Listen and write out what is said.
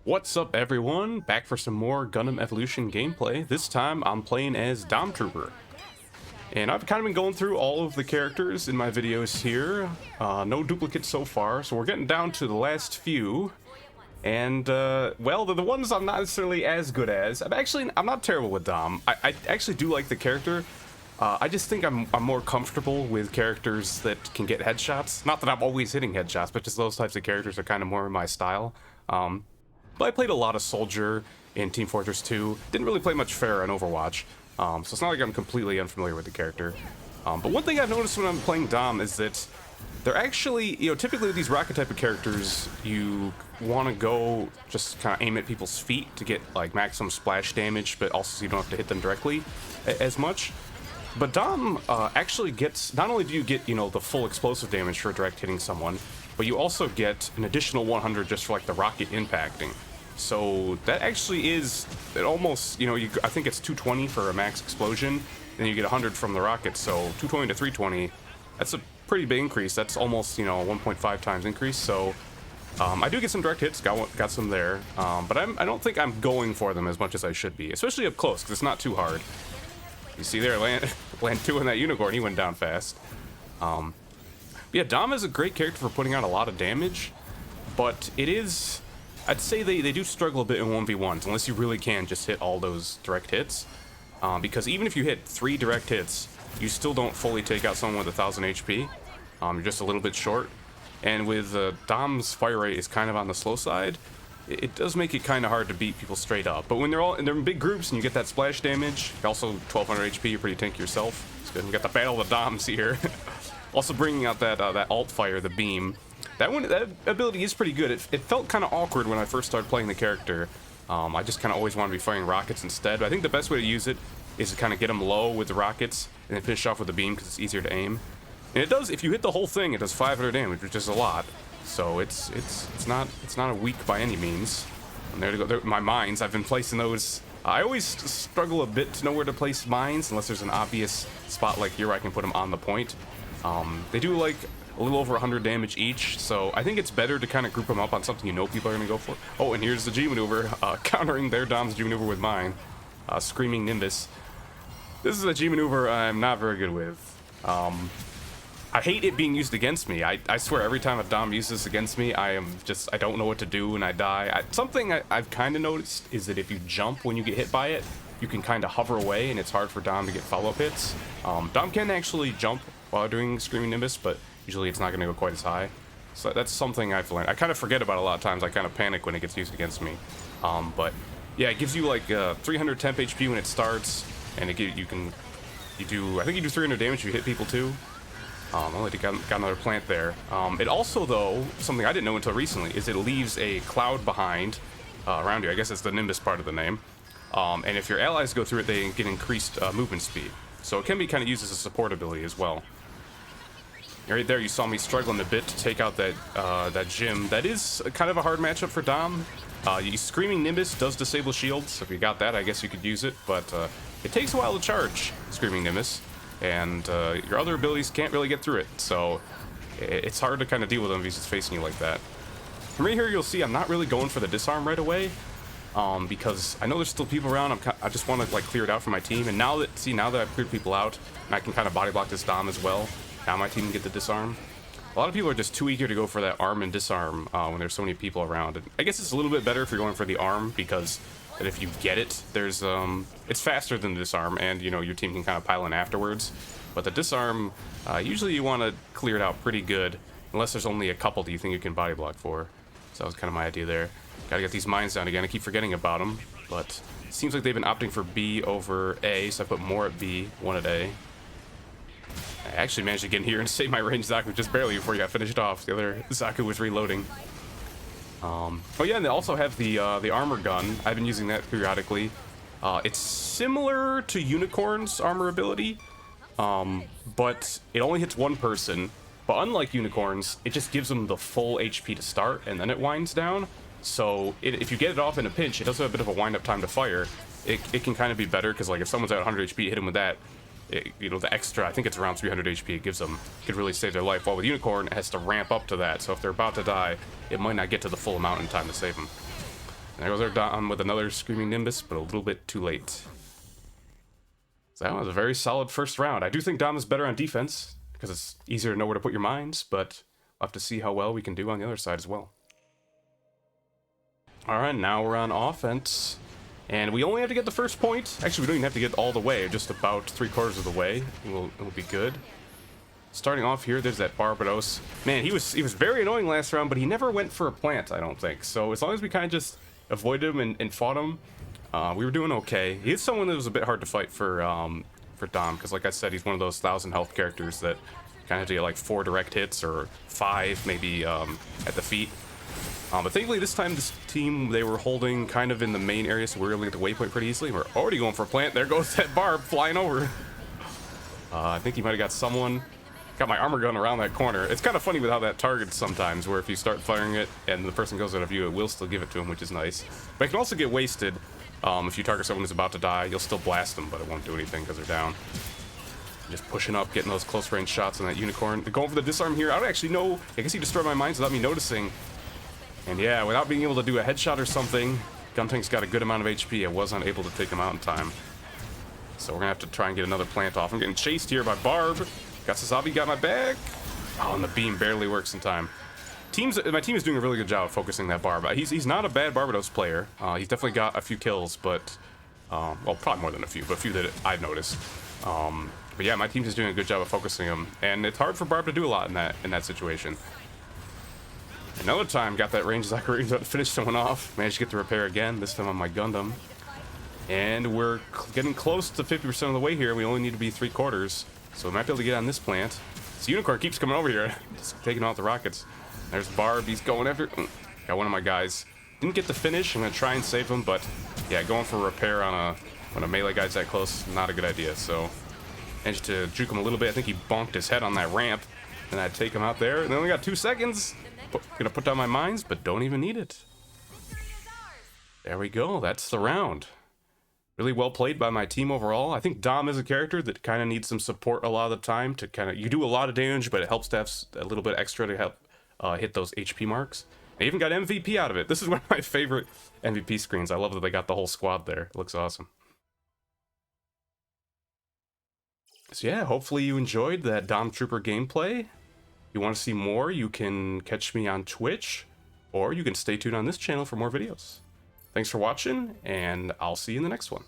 What's up everyone, back for some more Gundam Evolution gameplay. This time I'm playing as Dom Trooper. And I've kind of been going through all of the characters in my videos here. No duplicates so far, so we're getting down to the last few. And, well, they're the ones I'm not necessarily as good as. I'm not terrible with Dom. I actually do like the character. I just think I'm more comfortable with characters that can get headshots. Not that I'm always hitting headshots, but just those types of characters are kind of more in my style. But I played a lot of Soldier in Team Fortress 2. Didn't really play much Pharah in Overwatch. So it's not like I'm completely unfamiliar with the character. But one thing I've noticed when I'm playing Dom is that they're actually, typically with these rocket type of characters, you want to go just kind of aim at people's feet to get like maximum splash damage, but also so you don't have to hit them directly as much. But Dom actually gets, not only do you get, the full explosive damage for direct hitting someone, but you also get an additional 100 just for like the rocket impacting. So that actually is, it almost, I think it's 220 for a max explosion, then you get 100 from the rocket, so 220 to 320, that's a pretty big increase. That's almost, 1.5 times increase, so I do get some direct hits, got some there, but I don't think I'm going for them as much as I should be, especially up close, because it's not too hard. You see there, land two on that unicorn, he went down fast. Yeah, Dom is a great character for putting out a lot of damage, but it is, I'd say they do struggle a bit in 1v1s, unless you really can just hit all those direct hits. Because even if you hit 3 direct hits, you still don't fully take out someone with 1000 HP. You're just a little bit short. And with Dom's fire rate is kind of on the slow side, it does make it kind of hard to beat people straight up. But when they're in big groups and you get that splash damage, also 1200 HP, you're pretty tanky yourself. It's good. We got the Battle of the Doms here. Also bringing out that alt fire, the beam. That ability is pretty good. It felt kind of awkward when I first started playing the character. I just kind of always want to be firing rockets instead. But I think the best way to use it is to kind of get them low with the rockets and then finish off with the beam because it's easier to aim. And it does, if you hit the whole thing, it does 500 damage, which is a lot. So it's not a weak by any means. And there to go. My mines, I've been placing those. I always struggle a bit to know where to place mines unless there's an obvious spot like here where I can put them on the point. They do like a little over 100 damage each, so I think it's better to kind of group them up on something people are going to go for. Oh, and here's the G maneuver, countering their Dom's G maneuver with mine. Screaming Nimbus. This is a G maneuver I'm not very good with. I hate it being used against me. I swear every time a Dom uses this against me, I don't know what to do and I die. Something I've kind of noticed is that if you jump when you get hit by it, you can kind of hover away and it's hard for Dom to get follow-up hits. Dom can actually jump while doing Screaming Nimbus, but usually it's not going to go quite as high. So that's something I've learned. I kind of forget about a lot of times. I kind of panic when it gets used against me. But yeah, it gives you like 300 temp HP when it starts, and I think you do 300 damage if you hit people too. I only got another plant there. It also, though, something I didn't know until recently, is it leaves a cloud behind around you. I guess it's the Nimbus part of the name. And if your allies go through it, they get increased movement speed. So it can be kind of used as a support ability as well. Right there, you saw me struggling a bit to take out that gym. That is kind of a hard matchup for Dom. Screaming Nimbus does disable shields, so if you got that, I guess you could use it, but it takes a while to charge Screaming Nimbus, and your other abilities can't really get through it, so it's hard to kind of deal with him if he's just facing you like that. From right here, you'll see I'm not really going for the disarm right away, because I know there's still people around. I just want to like clear it out for my team, and now that I've cleared people out, and I can kind of body block this Dom as well. Now my team can get the disarm. A lot of people are just too eager to go for that arm and disarm when there's so many people around. And I guess it's a little bit better if you're going for the arm, because if you get it, there's it's faster than the disarm, and your team can kind of pile in afterwards. But the disarm, usually you want to clear it out pretty good, unless there's only a couple that you think you can body block for. So that was kind of my idea there. Gotta get these mines down again. I keep forgetting about them, but it seems like they've been opting for B over A, so I put more at B, 1 at A. I actually managed to get in here and save my ranged Zaku just barely before he got finished off. The other Zaku was reloading. Oh yeah, and they also have the armor gun. I've been using that periodically. It's similar to Unicorn's armor ability, but it only hits one person. But unlike Unicorn's, it just gives them the full HP to start, and then it winds down. So if you get it off in a pinch, it does have a bit of a wind-up time to fire. It can kind of be better, because like if someone's at 100 HP, hit him with that. The extra, I think it's around 300 HP it gives them, could really save their life. While with Unicorn, it has to ramp up to that, so if they're about to die, it might not get to the full amount in time to save them. There goes our Dom with another Screaming Nimbus, but a little bit too late. So that was a very solid first round. I do think Dom is better on defense, because it's easier to know where to put your mines, but we'll have to see how well we can do on the other side as well. Alright, now we're on offense. And we only have to get the first point. Actually, we don't even have to get all the way, just about 3/4 of the way. It'll be good. Starting off here, there's that Barbados. Man, he was very annoying last round, but he never went for a plant, I don't think. So as long as we kind of just avoided him and fought him, we were doing okay. He is someone that was a bit hard to fight for Dom, because like I said, he's one of those 1,000 health characters that kind of have to get like 4 direct hits or 5 maybe at the feet. But thankfully this time this team, they were holding kind of in the main area, so we were able to get the waypoint pretty easily. We're already going for a plant. There goes that barb flying over. I think he might have got someone. Got my armor gun around that corner. It's kind of funny with how that targets sometimes, where if you start firing it and the person goes out of view, it will still give it to him, which is nice. But it can also get wasted. If you target someone who's about to die, you'll still blast them, but it won't do anything because they're down. Just pushing up, getting those close range shots on that unicorn. They're going for the disarm here. I don't actually know. I guess he destroyed my mines without me noticing. And yeah, without being able to do a headshot or something, Guntank's got a good amount of HP. I was unable to take him out in time. So we're gonna have to try and get another plant off. I'm getting chased here by Barb. Got Sasabi, got my back. Oh, and the beam barely works in time. My team is doing a really good job of focusing that Barb. He's not a bad Barbados player. He's definitely got a few kills, but well, probably more than a few, but a few that I've noticed. But yeah, my team's just doing a good job of focusing him, and it's hard for Barb to do a lot in that situation. Another time, got that range Zachary to finish someone off. Managed to get the repair again, this time on my Gundam. And we're getting close to 50% of the way here. We only need to be 3/4. So we might be able to get on this plant. This unicorn keeps coming over here, just taking out the rockets. There's Barb, he's going after. Got one of my guys. Didn't get the finish. I'm gonna try and save him, but yeah, going for repair on when a melee guy's that close, not a good idea. So managed to juke him a little bit. I think he bonked his head on that ramp, and I'd take him out there. And then we got 2 seconds. Gonna put down my mines, but don't even need it. There we go. That's the round. Really well played by my team overall. I think Dom is a character that kind of needs some support a lot of the time to kind of, you do a lot of damage, but it helps to have a little bit extra to help hit those HP marks. I even got MVP out of it. This is one of my favorite MVP screens. I love that they got the whole squad there. It looks awesome. So yeah, hopefully you enjoyed that Dom Trooper gameplay. If you want to see more, you can catch me on Twitch, or you can stay tuned on this channel for more videos. Thanks for watching, and I'll see you in the next one.